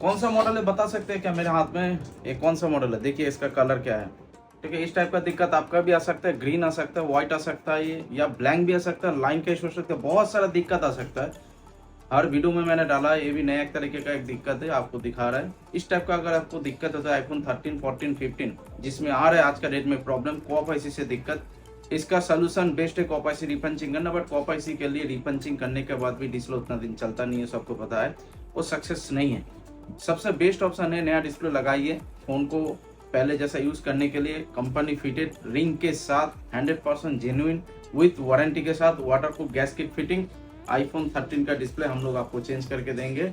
कौन सा मॉडल है बता सकते हैं क्या मेरे हाथ में? ये कौन सा मॉडल है? देखिए इसका कलर क्या है। ठीक है, इस टाइप का दिक्कत आपका भी आ सकता है। ग्रीन आ सकता है, व्हाइट आ सकता है, ये या ब्लैंक भी आ सकता है, लाइन का इशू हो सकता है, बहुत सारा दिक्कत आ सकता है। हर वीडियो में मैंने डाला है, ये भी नया एक तरीके का एक दिक्कत है, आपको दिखा रहा है। इस टाइप का अगर आपको दिक्कत होता है आईफोन 13, 14, 15 जिसमें आ रहा है आज का डेट में प्रॉब्लम कॉप आईसी से दिक्कत, इसका सोल्यूशन बेस्ट है कॉप आईसी रिपंचिंग करना। बट कॉप आईसी के लिए रिपंचिंग करने के बाद भी डिस्प्ले उतना दिन चलता नहीं है, सबको पता है, वो सक्सेस नहीं है। सबसे बेस्ट ऑप्शन है नया डिस्प्ले लगाइए, फोन को पहले जैसा यूज करने के लिए कंपनी फिटेड रिंग के साथ 100% जेन्युइन विथ वारंटी के साथ वाटरप्रूफ गैस्केट फिटिंग आईफोन 13 का डिस्प्ले हम लोग आपको चेंज करके देंगे।